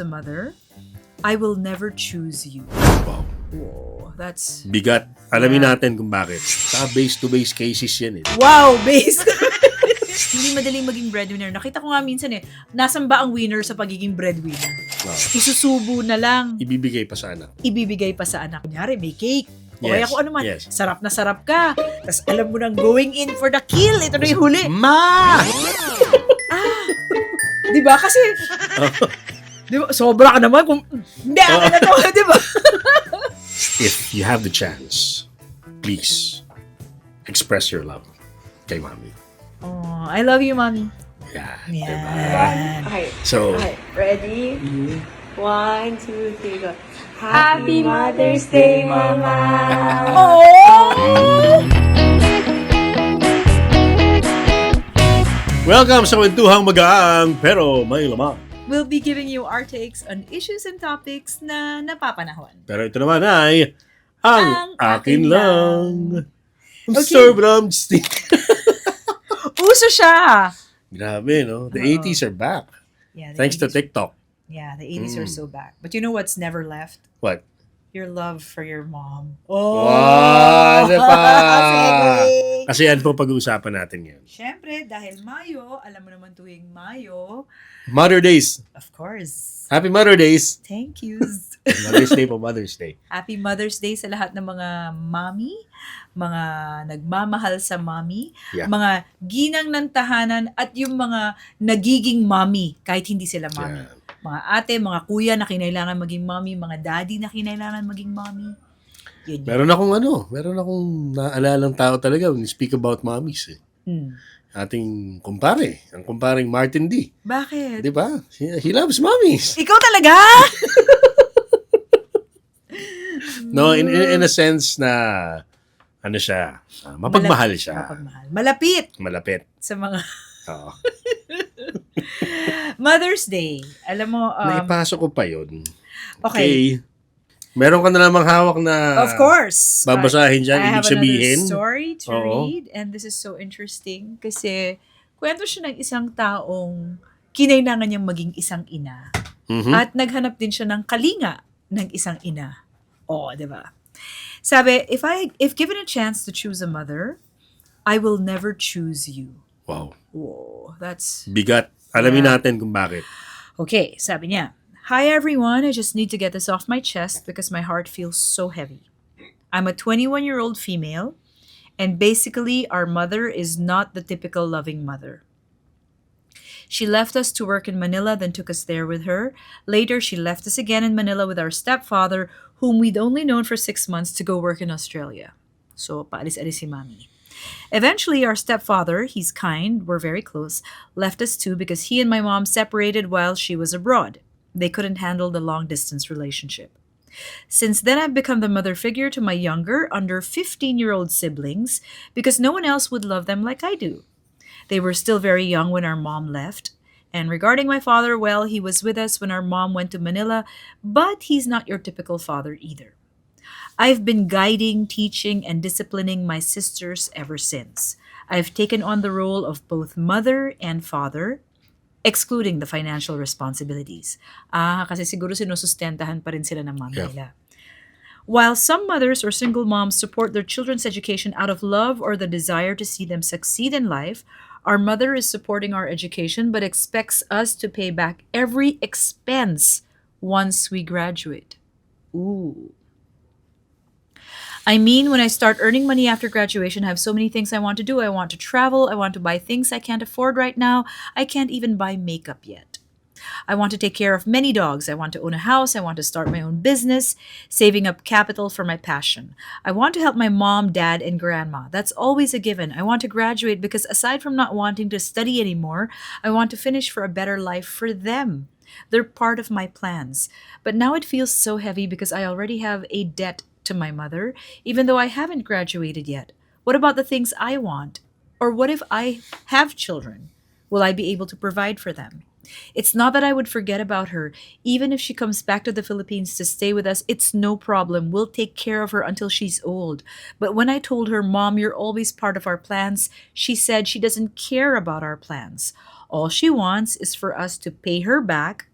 choose a mother, I will never choose you. Wow. Whoa, that's... Bigat. Alamin natin kung bakit. Sa base-to-base cases yan eh. Wow, base! Hindi madaling maging breadwinner. Nakita ko nga minsan nasan ba ang winner sa pagiging breadwinner? Wow. Isusubo na lang. Ibibigay pa sa anak. Ibibigay pa sa anak. Kunyari, may cake. O Yes, kaya kung ano man, yes. sarap na sarap ka. Tapos alam mo nang going in for the kill. Ito na yung huli. Ma! Diba? Kasi, diba, sobra ka naman kung, hindi, ako na to, diba? If you have the chance, please express your love kay Mommy. Oh, I love you, Mommy. Yeah. Yan. Diba? Okay. So, Okay. Ready? 1, 2, 3, go. Happy Mother's Day, Mama! Oh! welcome sa Kwentuhang Magaang pero may lamang. We'll be giving you our takes on issues and topics na napapanahon. Pero ito naman ay ang Ang akin akin lang. Okay. Sobrang stick. Uso siya! Grabe, no? The Oo. 80s are back. Yeah, the Thanks to 80s TikTok. Yeah, the 80s are so back. But you know what's never left? What? Your love for your mom. Oh! Wow, ano pa? Segue! Kasi yan po pag-uusapan natin yan. Siyempre, dahil Mayo, alam mo naman tuwing Mayo, Mother Days. of course, Happy Mother Days. thank yous. Mother's Day po, Mother's Day. Happy Mother's Day sa lahat ng mga mommy, mga nagmamahal sa mommy, Yeah. mga ginang ng tahanan, at yung mga nagiging mommy kahit hindi sila mommy. Yan. Mga ate, mga kuya na kinailangan maging mommy, mga daddy na kinailangan maging mommy. Yun yun. Meron akong naalalang tao talaga when you speak about mommies eh. Hmm. Ating kumpare, ang kumparing Martin D. Bakit? Di ba? He loves mommies. Ikaw talaga? No, in a sense na ano siya, mapagmahal siya. Mapagmahal. Malapit Malapit. sa mga Oo. Mother's Day. Alam mo, Naipasok ko pa yun. okay. Meron ka na namang hawak na Of course. babasahin dyan, I have ibig sabihin. another story to Oo. read, and this is so interesting kasi kwento siya ng isang taong kinailangan niyang maging isang ina. Mhm. At naghanap din siya ng kalinga ng isang ina. Oo, di ba? Sabi, if given a chance to choose a mother, I will never choose you. Wow. Whoa, that's... Bigat. Alamin Yeah. natin kung bakit. Okay, sabi niya, "Hi everyone, I just need to get this off my chest because my heart feels so heavy. I'm a 21-year-old female, and basically our mother is not the typical loving mother. She left us to work in Manila, then took us there with her. Later, she left us again in Manila with our stepfather, whom we'd only known for 6 months, to go work in Australia. So, paalis-alis si Mami. Eventually, our stepfather, he's kind, we're very close, left us too because he and my mom separated while she was abroad. They couldn't handle the long-distance relationship. Since then, I've become the mother figure to my younger, under 15-year-old siblings because no one else would love them like I do. They were still very young when our mom left. And regarding my father, well, he was with us when our mom went to Manila, but he's not your typical father either. I've been guiding, teaching, and disciplining my sisters ever since. I've taken on the role of both mother and father, excluding the financial responsibilities. Kasi siguro sinusustentahan pa rin sila ng mama Yeah. nila. While some mothers or single moms support their children's education out of love or the desire to see them succeed in life, our mother is supporting our education but expects us to pay back every expense once we graduate. Ooh. I mean, when I start earning money after graduation, I have so many things I want to do. I want to travel. I want to buy things I can't afford right now. I can't even buy makeup yet. I want to take care of many dogs. I want to own a house. I want to start my own business, saving up capital for my passion. I want to help my mom, dad, and grandma. That's always a given. I want to graduate because aside from not wanting to study anymore, I want to finish for a better life for them. They're part of my plans. But now it feels so heavy because I already have a debt to my mother, even though I haven't graduated yet. What about the things I want? Or what if I have children? Will I be able to provide for them? It's not that I would forget about her. Even if she comes back to the Philippines to stay with us, it's no problem. We'll take care of her until she's old. But when I told her, Mom, you're always part of our plans, she said she doesn't care about our plans. All she wants is for us to pay her back,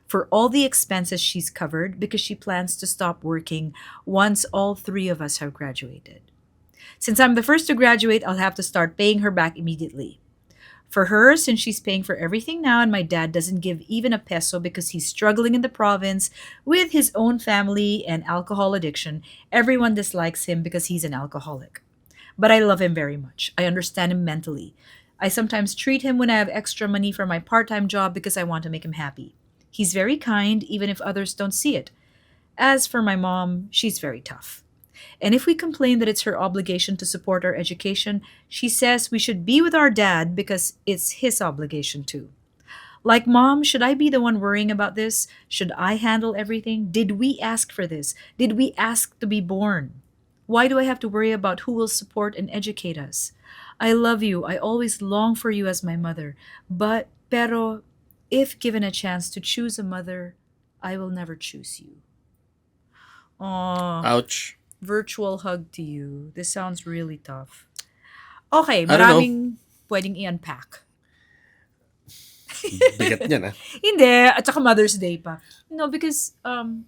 for all the expenses she's covered because she plans to stop working once all three of us have graduated. Since I'm the first to graduate, I'll have to start paying her back immediately. For her, since she's paying for everything now and my dad doesn't give even a peso because he's struggling in the province with his own family and alcohol addiction, everyone dislikes him because he's an alcoholic. But I love him very much. I understand him mentally. I sometimes treat him when I have extra money for my part time job because I want to make him happy. He's very kind, even if others don't see it. As for my mom, she's very tough. And if we complain that it's her obligation to support our education, she says we should be with our dad because it's his obligation too. Like, Mom, should I be the one worrying about this? Should I handle everything? Did we ask for this? Did we ask to be born? Why do I have to worry about who will support and educate us? I love you. I always long for you as my mother. Pero, if given a chance to choose a mother, I will never choose you. Aww. Ouch. Virtual hug to you. This sounds really tough. Okay, I don't know. maraming pwedeng i-unpack. Bigat niya na. Hindi, at saka Mother's Day pa. No, because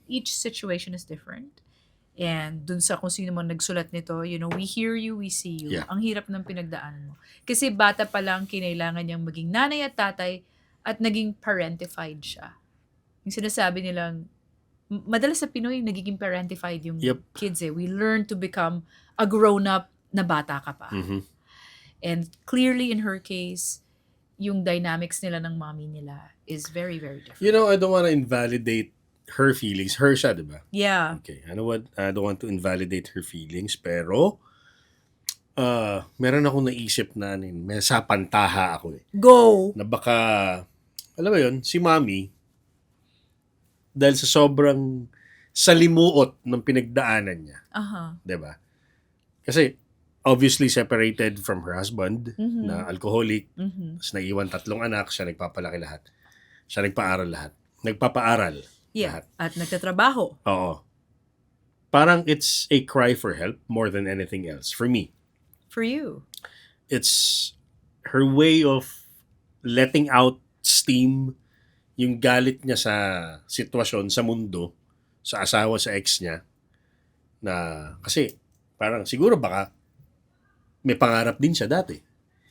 each situation is different. And dun sa kung sino man nagsulat nito, we hear you, we see you. Yeah. Ang hirap ng pinagdaanan mo. Kasi bata pa lang, kinailangan niyang maging nanay at tatay at naging parentified siya. Yung sinasabi nilang, madalas sa Pinoy, nagiging parentified yung Yep. kids eh. We learn to become a grown-up na bata ka pa. Mhm. And clearly in her case, yung dynamics nila ng mommy nila is very, very different. I don't want to invalidate her feelings. Her siya, di ba? Yeah. Okay, I know what? I don't want to invalidate her feelings, pero meron akong naisip na may sapantaha ako eh. Go! Na baka, alam mo yun, si Mommy, dahil sa sobrang salimuot ng pinagdaanan niya, Aha. di ba? Kasi, obviously separated from her husband, na alcoholic, tapos naiwan 3 anak, siya nagpapalaki lahat. Siya nagpaaral lahat. Nagpapaaral Yeah. lahat. At nagtatrabaho. Oo. Parang it's a cry for help more than anything else for me. For you. It's her way of letting out steam yung galit niya sa sitwasyon, sa mundo, sa asawa, sa ex niya, na kasi parang siguro baka may pangarap din siya dati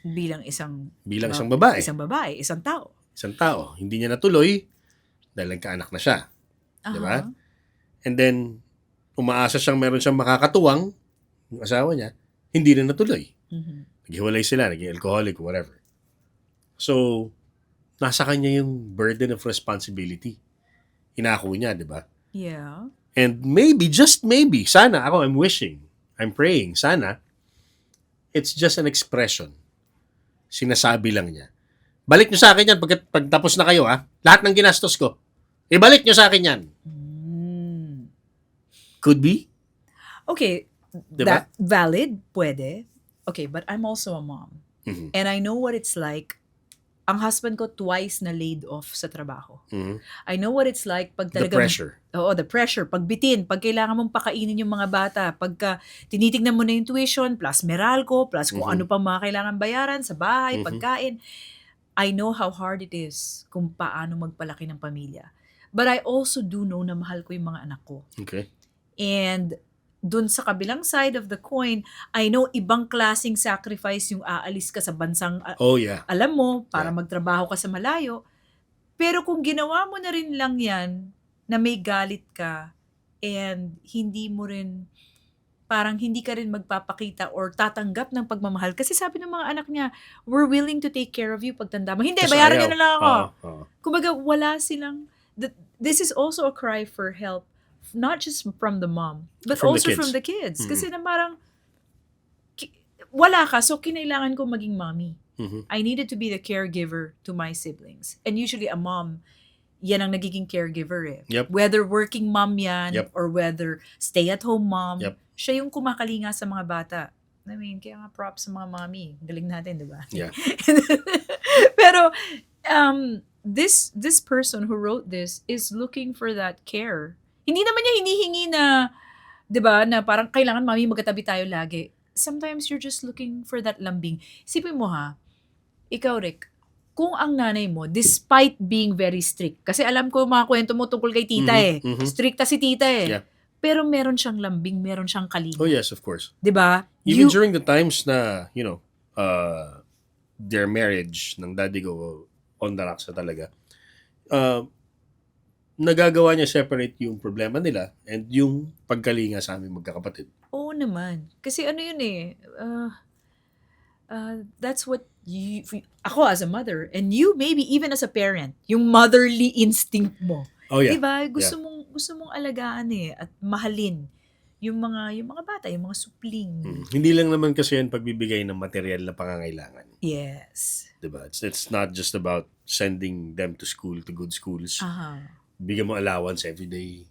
Bilang isang isang babae, isang babae, isang tao. isang tao. Hindi niya natuloy dahil nagkaanak na siya. Di ba? Aha. And then, umaasa meron siyang makakatuwang, yung asawa niya, hindi na natuloy. Mhm. Naghiwalay sila, naging alcoholic, whatever. So, nasa kanya yung burden of responsibility. Inako niya, di ba? Yeah. And maybe, just maybe, sana, I'm wishing, I'm praying, sana, it's just an expression. Sinasabi lang niya. Balik niyo sa akin yan pag tapos na kayo, ha? Lahat ng ginastos ko. Ibalik niyo sa akin yan. Mm. Could be. Okay, Diba? that valid, pwede. Okay, but I'm also a mom. Mhm. And I know what it's like. Ang husband ko twice na laid off sa trabaho. Mhm. I know what it's like pag The talagang... pressure. Oo, the pressure. Pag bitin, pag kailangan mong pakainin yung mga bata, pagka tinitignan mo na yung tuition, plus Meralco, plus kung Mhm. ano pa mga kailangan bayaran sa bahay, Mhm. pagkain. I know how hard it is kung paano magpalaki ng pamilya. But I also do know na mahal ko yung mga anak ko. Okay. And dun sa kabilang side of the coin, I know ibang klaseng sacrifice yung aalis ka sa bansang Oh, yeah. alam mo para Yeah. magtrabaho ka sa malayo. Pero kung ginawa mo na rin lang yan na may galit ka and hindi mo rin parang hindi ka rin magpapakita or tatanggap ng pagmamahal. Kasi sabi ng mga anak niya, we're willing to take care of you pag tanda mo. Hindi, Kasi bayaran ayaw. niyo na lang ako. Oo. Kumbaga, wala silang... This is also a cry for help, not just from the mom, but From the also kids. from the kids. Mhm. Kasi na parang, wala ka, so kinailangan ko maging mommy. Mhm. I needed to be the caregiver to my siblings. And usually a mom, yan ang nagiging caregiver eh. Yep. Whether working mom yan, Yep. or whether stay-at-home mom, Yep. siya yung kumakalinga sa mga bata. I mean, kaya nga props sa mga mommy. Galing natin, di ba? Yeah. Pero, this person who wrote this is looking for that care. Hindi naman niya hinihingi na, di ba, na parang kailangan mami magkatabi tayo lagi. Sometimes you're just looking for that lambing. Isipin mo ha, ikaw Rick, kung ang nanay mo, despite being very strict, kasi alam ko mga kwento mo tungkol kay tita stricta si tita Yeah. pero meron siyang lambing, meron siyang kalinga. Oh yes, of course. 'Di ba? Even during the times na, their marriage ng daddy ko on the rocks na talaga, nagagawa niya separate yung problema nila and yung pagkalinga sa aming magkakapatid. Oo naman. Kasi ano yun that's what ako as a mother, and you maybe even as a parent, yung motherly instinct mo. Oh yeah. Diba? Gusto mong alagaan at mahalin yung mga bata, yung mga supling. Hindi lang naman kasi yan pagbibigay ng material na pangangailangan. Yes. Diba? It's not just about sending them to school, to good schools. Aha. Bigyan mo allowance every day.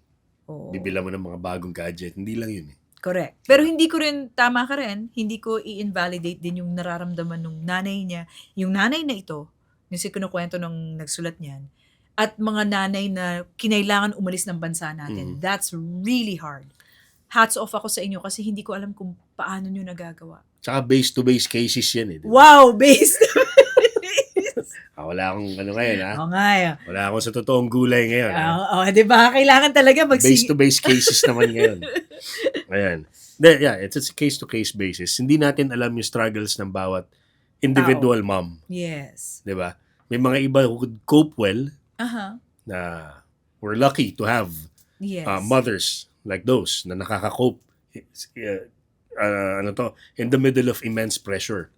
Oo. Bibila mo ng mga bagong gadget. Hindi lang yun Correct. Pero hindi ko rin, tama ka rin, hindi ko i-invalidate din yung nararamdaman ng nanay niya. Yung nanay na ito, yung kinukwento ng nagsulat niyan, at mga nanay na kinailangan umalis ng bansa natin. That's really hard. Hats off ako sa inyo kasi hindi ko alam kung paano nyo nagagawa. Tsaka base-to-base cases yan Diba? Wow, based! Wala akong ngayon Oo nga. Wala akong sa totoong gulay ngayon. Diba? Kailangan talaga Base-to-base cases naman ngayon. Ayan. It's a case-to-case basis. Hindi natin alam yung struggles ng bawat individual mom. Yes. Diba? May mga iba who could cope well na we're lucky to have mothers like those na nakaka-cope in the middle of immense pressure.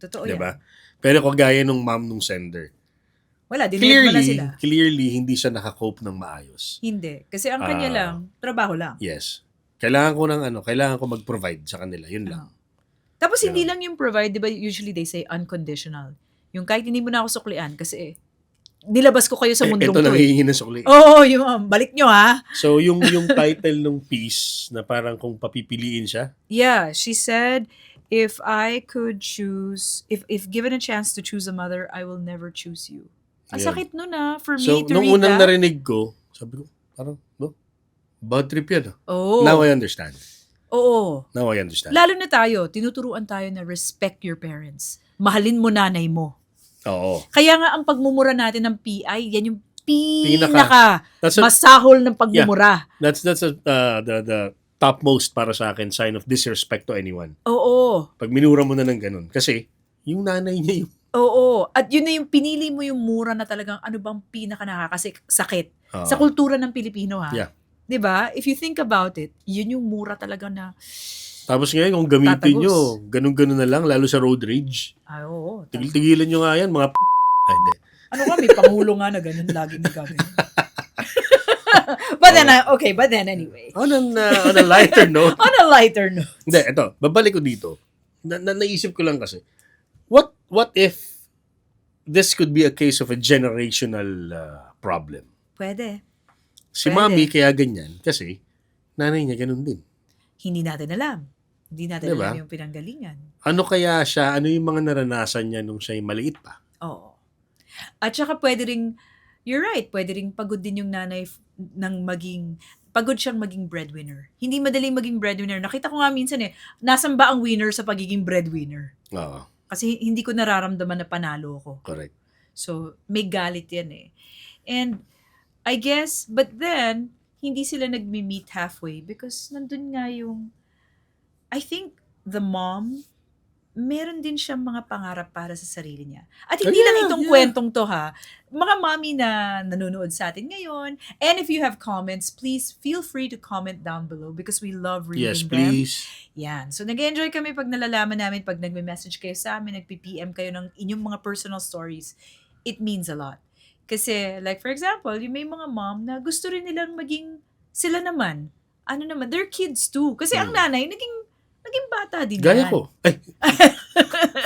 Totoo diba? yan. Pero kung gaya nung mom nung sender, wala, dinirma na sila. Clearly, hindi siya naka-cope ng maayos. Hindi. Kasi ang kanya lang, trabaho lang. Yes. Kailangan ko mag-provide sa kanila. Yun lang. Tapos hindi lang yung provide, di ba usually they say unconditional. Yung kahit hindi mo na ako suklian kasi nilabas ko kayo sa mundong ito to. Ito hihingi ng sukli. Yung balik nyo So yung title ng piece na parang kung papipiliin siya. Yeah, she said, if I could choose, if given a chance to choose a mother, I will never choose you. Ang sakit nun for me to read that. So nung unang narinig ko, sabi ko, parang, bad trip yan. Now I understand. Oo. Now I understand. Lalo na tayo, tinuturuan tayo na respect your parents. Mahalin mo nanay mo. Oo. Kaya nga ang pagmumura natin ng PI, yan yung pinaka masahol ng pagmumura. That's the topmost para sa akin sign of disrespect to anyone. Oo. Pag minura mo na ng ganun. Kasi, yung nanay niya yung... Oo. At yun na yung pinili mo yung mura na talagang ano bang pinaka nakakasakit sa kultura ng Pilipino Yeah. 'Di ba? If you think about it, yun yung mura talaga na tapos ngayon, kung gamitin nyo, ganun-ganun na lang, lalo sa road rage. Oo. Tigil-tigilan nyo nga yan, mga hindi. Ano ka, may pangulo nga na ganun, laging nagagano. But then anyway. On a lighter note. On a lighter note. Hindi, ito, babalik ko dito. Naisip ko lang kasi, what if this could be a case of a generational problem? Pwede. Si Mami kaya ganyan kasi nanay niya ganun din. Hindi natin alam. Hindi natin alam yung pinanggalingan. Ano kaya siya, ano yung mga naranasan niya nung siya'y maliit pa? Oo. At saka pwede ring, you're right, pwede ring pagod din yung nanay pagod siyang maging breadwinner. Hindi madaling maging breadwinner. Nakita ko nga minsan nasan ba ang winner sa pagiging breadwinner? Oo. Kasi hindi ko nararamdaman na panalo ko. Correct. So, may galit yan And, I guess, but then, hindi sila nagmi-meet halfway because nandun nga yung, I think, the mom, meron din siyang mga pangarap para sa sarili niya. At hindi lang itong kwentong to mga mommy na nanonood sa atin ngayon, and if you have comments, please feel free to comment down below because we love reading them. Yes, please. Yan. So, nag-enjoy kami pag nalalaman namin, pag nagme-message kayo sa amin, nagpi-PM kayo ng inyong mga personal stories. It means a lot. Kasi, like for example, yung may mga mom na gusto rin nilang maging sila naman. They're kids too. Kasi ang nanay, naging bata din Gaya ko. Ay.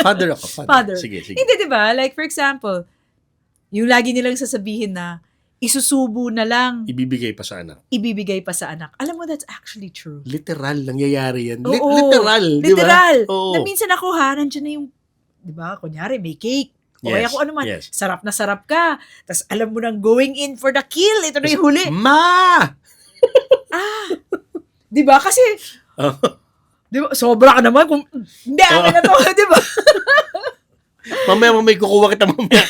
Father ako. Father. Sige. Hindi, diba? Like for example, yung lagi nilang sasabihin na, isusubo na lang. Ibibigay pa sa anak. Alam mo, that's actually true. Literal, nangyayari yan. Oo, literal. Literal. Diba? Na minsan ako, nandiyan na yung, diba, kunyari, may cake. O kaya kung ano man, sarap na sarap ka. Tapos alam mo nang going in for the kill. Ito na yung huli. Ma! Diba? Kasi, diba, sobra ka naman kung, hindi, akin na to. Diba? Mamaya kukuha kita mamaya.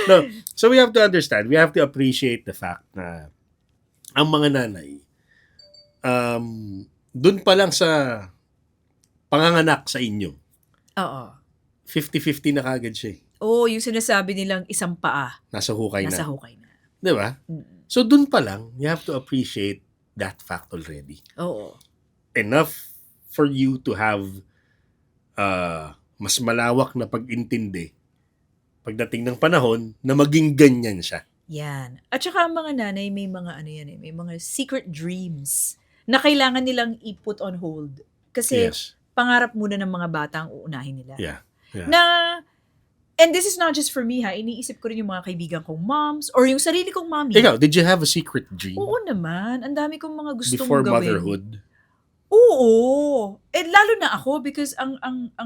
No. So we have to understand, we have to appreciate the fact na ang mga nanay, dun pa lang sa panganganak sa inyo, Oo. 50-50 na kagad siya eh. Oo, yung sinasabi nilang isang paa, Nasa hukay nasa na. hukay na. Di ba? Mm. So dun pa lang, you have to appreciate that fact already. Oo. Enough for you to have mas malawak na pag-intindi pagdating ng panahon na maging ganyan siya. Yan. At saka ang mga nanay, may mga ano yan eh, may mga secret dreams na kailangan nilang i-put on hold. Kasi Yes. pangarap muna ng mga bata ang uunahin nila. Yeah. Yeah. Na, and this is not just for me ha, iniisip ko rin yung mga kaibigan kong moms or yung sarili kong mommy. Ikaw, did you have a secret dream Oo naman. Ang dami kong mga gustong before gawin. motherhood? Oo. Eh, lalo na ako because ang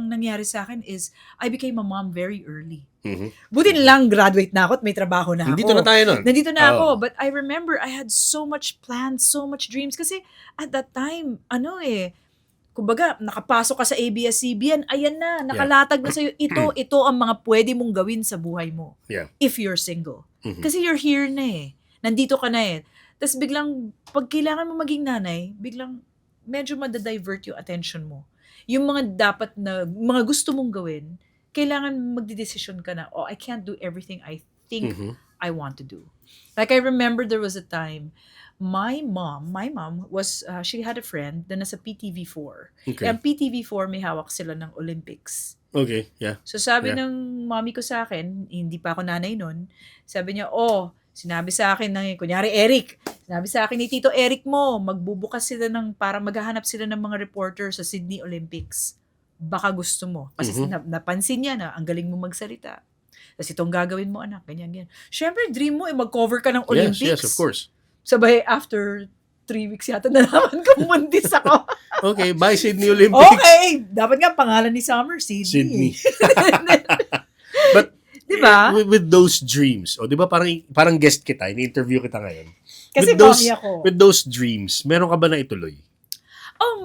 nangyari sa akin is I became a mom very early. Mhm. Buti na lang graduate na ako at may trabaho na ako. Nandito na tayo nun. Nandito na Oo. ako. But I remember I had so much plans, so much dreams. Kasi at that time, kumbaga, nakapasok ka sa ABS-CBN, ayan na, nakalatag na sa'yo. Ito ang mga pwede mong gawin sa buhay mo. Yeah. If you're single. Mhm. Kasi you're here na eh. Nandito ka na eh. Tapos biglang, pag kailangan mo maging nanay, biglang medyo madadivert yung attention mo. Yung mga dapat na, mga gusto mong gawin, kailangan magdidesisyon ka na, I can't do everything I think Mhm. I want to do. Like I remember there was a time, my mom was, she had a friend na nasa PTV4. Okay. Ang PTV4 may hawak sila ng Olympics. Okay, yeah. So sabi Yeah. ng mommy ko sa akin, hindi pa ako nanay nun, sabi niya, sinabi sa akin ng, kunyari Eric, sinabi sa akin ni Tito Eric mo, magbubukas sila para maghahanap sila ng mga reporter sa Sydney Olympics. Baka gusto mo. Kasi napansin niya na ang galing mo magsalita. Tapos itong gagawin mo, anak, ganyan. Siyempre, dream mo, mag-cover ka ng Olympics. Yes, of course. Sabay, after 3 weeks yata, nalaman ko mundis ako. Okay, bye Sydney Olympics. Okay, dapat nga pangalan ni Summer, Sydney. But Diba? with those dreams, di ba parang guest kita, ini-interview kita ngayon. Kasi with those, mommy ako. With those dreams, meron ka ba na ituloy?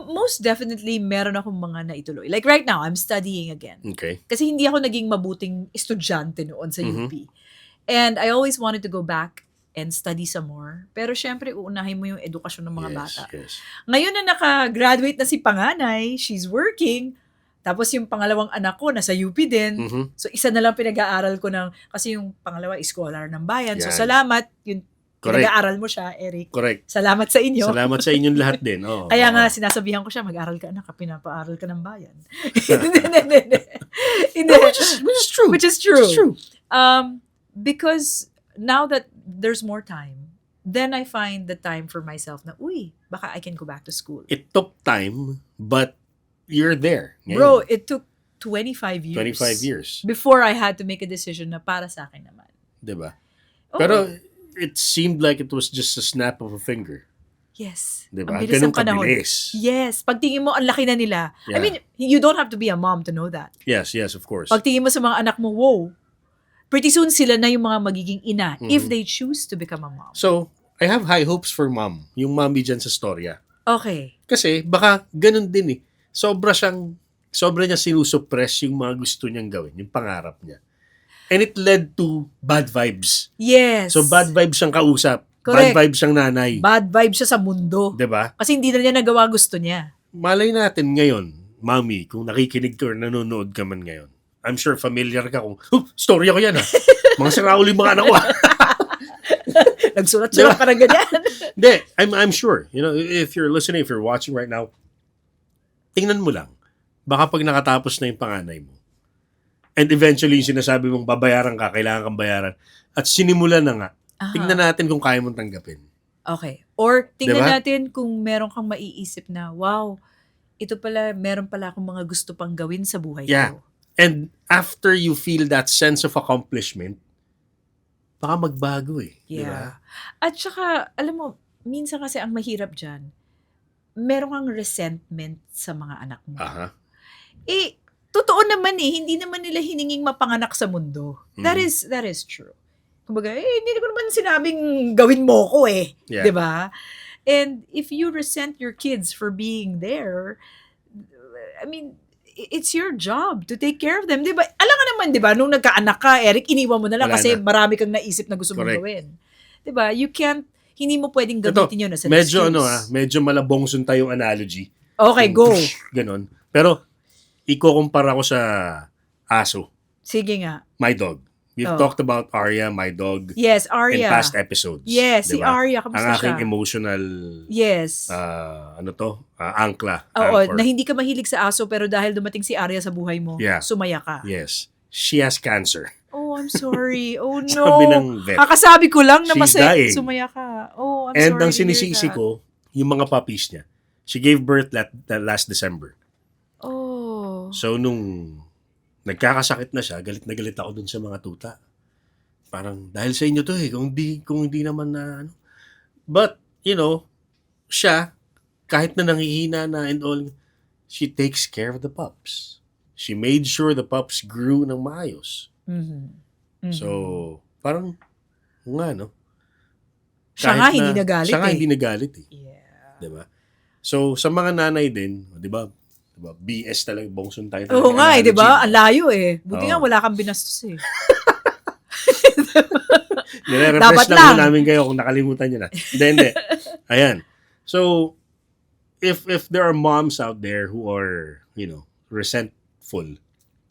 Most definitely, meron akong mga naituloy. Like right now, I'm studying again. Okay. Kasi hindi ako naging mabuting estudyante noon sa Mhm. UP. And I always wanted to go back and study some more. Pero syempre, uunahin mo yung edukasyon ng mga bata. Yes. Ngayon na naka-graduate na si panganay, she's working, tapos yung pangalawang anak ko nasa UP din. Mhm. So isa na lang pinag-aaral ko kasi yung pangalawa is scholar ng bayan. So Yan. salamat, yung Correct. pinag-aaral mo siya, Eric. Correct. Salamat sa inyo. Salamat sa inyong lahat din. Oh, Kaya nga, sinasabihan ko siya, mag-aral ka anak, pinapaaral ka ng bayan. Hindi. Which is true. Which is true. Which is true. Because now that there's more time, then I find the time for myself na, baka I can go back to school. It took time, but you're there. Ngayon. Bro, it took 25 years. 25 years. Before I had to make a decision na para sa akin naman. Diba? Oo. Pero it seemed like it was just a snap of a finger. Yes. Diba? Ang bilis Ganun ng panahon. kabilis. Yes. Pagtingin mo, ang laki na nila. I Yeah. mean, you don't have to be a mom to know that. Yes, of course. Pagtingin mo sa mga anak mo, pretty soon sila na yung mga magiging ina if Mhm. they choose to become a mom. So, I have high hopes for mom. Yung mommy dyan sa storya. Okay. Kasi baka ganun din eh. Sobra niya sinusuppress yung mga gusto niyang gawin, yung pangarap niya. And it led to bad vibes. Yes. So bad vibes siyang kausap. Correct. Bad vibes siyang nanay. Bad vibe siya sa mundo. 'Di ba? Kasi hindi na niya nagawa gusto niya. Malay natin ngayon, mami, kung nakikinig ka or nanonood ka man ngayon. I'm sure familiar ka kung, story ko yan Mga sarauli mga anak ko Nagsulat-sulat ka ng ganyan. Hindi, I'm sure. You know, if you're listening, if you're watching right now, tingnan mo lang. Baka pag nakatapos na yung panganay mo, and eventually yung sinasabi mong babayaran ka, kailangan kang bayaran, at sinimulan na nga, Aha. tingnan natin kung kaya mong tanggapin. Okay. Or tingnan Diba? natin kung meron kang maiisip na, wow, ito pala, meron pala akong mga gusto pang gawin sa buhay Yeah. ko. And after you feel that sense of accomplishment, baka magbago eh. Yeah. Diba? At saka, alam mo, minsan kasi ang mahirap dyan, meron kang resentment sa mga anak mo. Aha. Totoo naman hindi naman nila hininging mapanganak sa mundo. That Mhm. is true. Kumbaga, hindi ko naman sinabing gawin mo ko Yeah. 'di ba? And if you resent your kids for being there, I mean, it's your job to take care of them. Di ba? Alam ka naman, di ba, nung nagkaanak ka, Eric, iniwan mo na lang Wala kasi na. marami kang naisip na gusto mong Correct. gawin. Di ba? You can't, hindi mo pwedeng Ito, gamitin yun as an medyo excuse. medyo malabongsun tayong analogy. Okay, Yung go. Ganon. Pero, ikukumpara ko sa aso, Sige nga. my dog. We've Oh. talked about Arya, my dog, Yes, in Arya. past episodes. Yes, si Diba? Arya, Ang kamusta aking siya? emotional, Yes. angkla. Oo, anchor. na hindi ka mahilig sa aso pero dahil dumating si Arya sa buhay mo, Yeah. sumaya ka. Yes. She has cancer. Oh, I'm sorry. Oh, no. Sabi ng vet. Kakasabi ko lang na She's masaya. dying. Sumaya ka. Oh, I'm And sorry ang to hear sinisisi that. ko, yung mga puppies niya. She gave birth last December. Oh. So, nung nagkakasakit na siya, galit na galit ako dun sa mga tuta. Parang, dahil sa inyo to kung hindi naman na, ano. But, siya, kahit na nanghihina na and all, she takes care of the pups. She made sure the pups grew ng maayos. Mhm. Mhm. So, parang, no? Siya Kahit nga hindi nagalit Siya nga eh. hindi nagalit eh. Yeah. Diba? So, sa mga nanay din, di ba? BS talaga, bongsun tayo. Oo nga eh, di ba? Ang Analogy. layo eh. Buti nga Oo. wala kang binastos eh. Nire-refresh Dapat lang lang. mo namin kayo kung nakalimutan nyo na. Hindi. Ayan. So, if there are moms out there who are, resentful,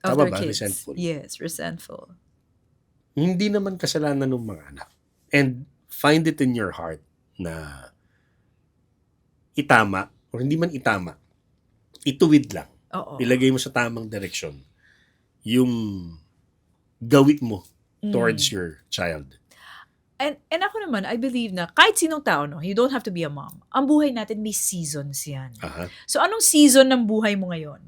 Of tama their ba? kids. Resentful. Yes, resentful. Hindi naman kasalanan ng mga anak. And find it in your heart na itama, or hindi man itama, ituwid lang. Oo. Ilagay mo sa tamang direksyon yung gawit mo towards your child. And ako naman, I believe na kahit sinong tao, no, you don't have to be a mom. Ang buhay natin may seasons yan. Aha. So, anong season ng buhay mo ngayon?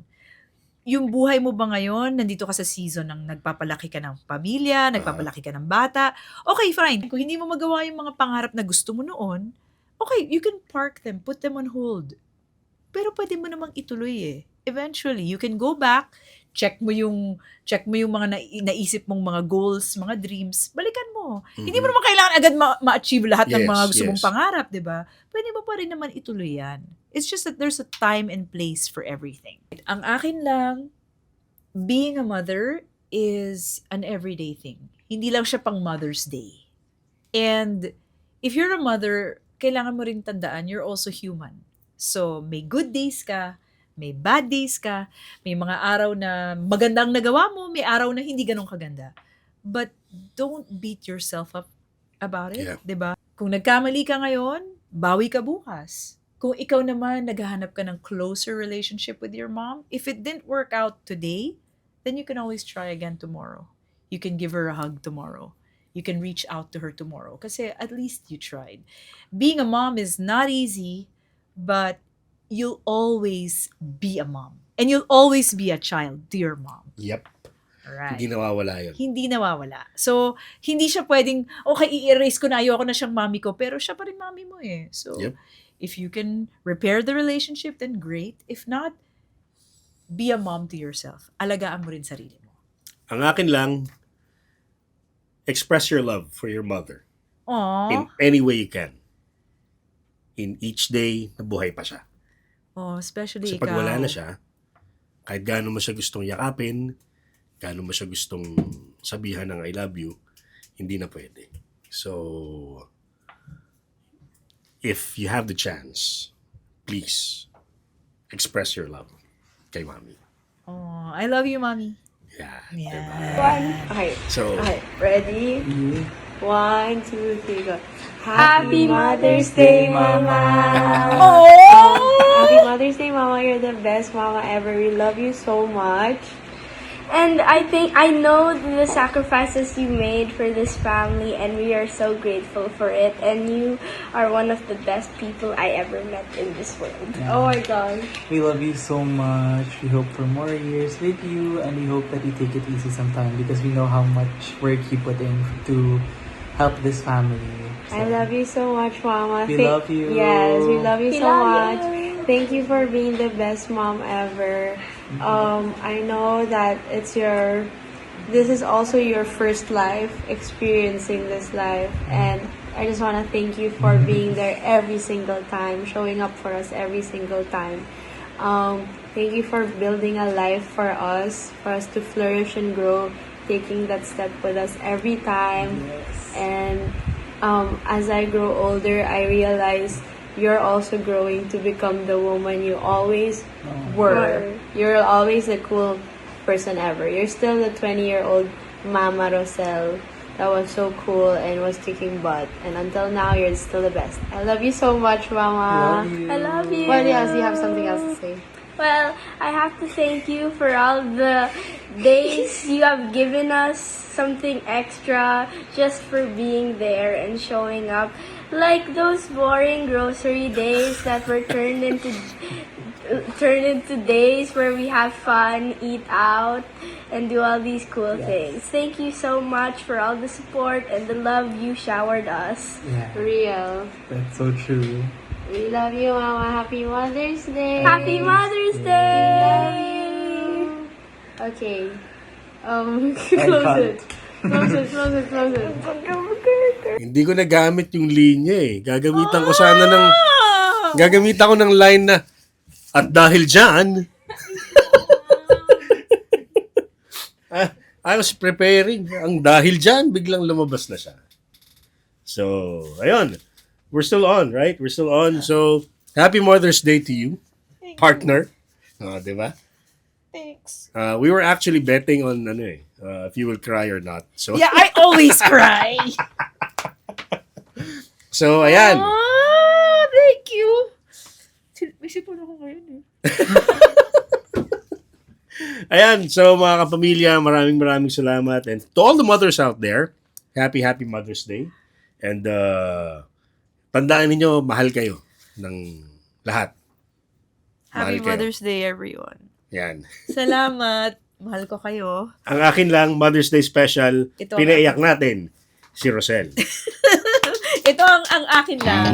Yung buhay mo ba ngayon, nandito ka sa season ng nagpapalaki ka ng pamilya, nagpapalaki ka ng bata, okay, fine. Kung hindi mo magawa yung mga pangarap na gusto mo noon, okay, you can park them, put them on hold. Pero pwede mo namang ituloy eh. Eventually, you can go back, check mo yung mga naisip mong mga goals, mga dreams, balikan mo. Hindi mo naman kailangan agad ma-achieve lahat ng Yes, mga gusto mong yes. pangarap, di ba? Pwede mo pa rin naman ituloy yan. It's just that there's a time and place for everything. Ang akin lang, being a mother is an everyday thing. Hindi lang siya pang Mother's Day. And if you're a mother, kailangan mo rin tandaan, you're also human. So, may good days ka, may bad days ka, may mga araw na magandang nagawa mo, may araw na hindi ganun kaganda. But don't beat yourself up about it, Yeah. 'di ba? Kung nagkamali ka ngayon, bawi ka bukas. Kung ikaw naman naghahanap ka ng closer relationship with your mom, if it didn't work out today, then you can always try again tomorrow. You can give her a hug tomorrow. You can reach out to her tomorrow kasi at least you tried. Being a mom is not easy, but you'll always be a mom. And you'll always be a child to your mom. Yep. Right. Hindi nawawala yun. Hindi nawawala. So, hindi siya pwedeng, okay, i-erase ko na, ayoko na siyang mami ko, pero siya pa rin mami mo eh. So, Yep. if you can repair the relationship, then great. If not, be a mom to yourself. Alagaan mo rin sarili mo. Ang akin lang, express your love for your mother in Aww. any way you can. In each day na buhay pa siya. Oh, especially Kasi ikaw. pag wala na siya, kahit gaano mo siya gustong yakapin, gaano mo siya gustong sabihan ng I love you, hindi na pwede. So, if you have the chance, please express your love kay mommy. Oh, I love you, mommy. Yeah. Yeah. Diba? Okay. So, Okay. Ready? 1, 2, 3, go. Happy Mother's Day, Mama! Oh! Happy Mother's Day, Mama. You're the best mama ever. We love you so much. And I know the sacrifices you made for this family, and we are so grateful for it. And you are one of the best people I ever met in this world. Oh my God. We love you so much. We hope for more years with you, and we hope that you take it easy sometime because we know how much work you put in to help this family. I love you so much, Mama. We love you. Yes, we love you We so love much. you. Thank you for being the best mom ever. I know that this is also your first life, experiencing this life. And I just want to thank you for being there every single time, showing up for us every single time. Thank you for building a life for us to flourish and grow, taking that step with us every time. And as I grow older, I realize you're also growing to become the woman you always were. You're always the cool person ever. You're still the 20-year-old Mama Rosel that was so cool and was kicking butt. And until now, you're still the best. I love you so much, Mama. Love you. I love you. What else? Do you have something else to say? Well, I have to thank you for all the days you have given us something extra just for being there and showing up. Like those boring grocery days that were turned into days where we have fun, eat out, and do all these cool things. Thank you so much for all the support and the love you showered us. Yeah, Real. that's so true. We love you, Mama. Happy Mother's Day. Happy Mother's Day! Okay. cut. Close it. Hindi ko nagamit yung linya eh. Gagamitan ko ng line na, at dahil dyan, I was preparing. Ang dahil dyan, biglang lumabas na siya. So, ayun. We're still on, right? We're still on. So, happy Mother's Day to you, partner. Diba? Thanks. We were actually betting on if you will cry or not. So, Yeah, I always cry. so ayan. Thank you. Isipon ako ngayon eh. Ayan, so mga kapamilya, maraming salamat. And to all the mothers out there, happy Mother's Day. And tandaan ninyo, mahal kayo ng lahat. Happy Mahal kayo. Mother's Day, everyone. Yan. Salamat. Mahal ko kayo. Ang akin lang, Mother's Day special, Ito ang pinaiyak natin si Rosel. Ito ang akin lang.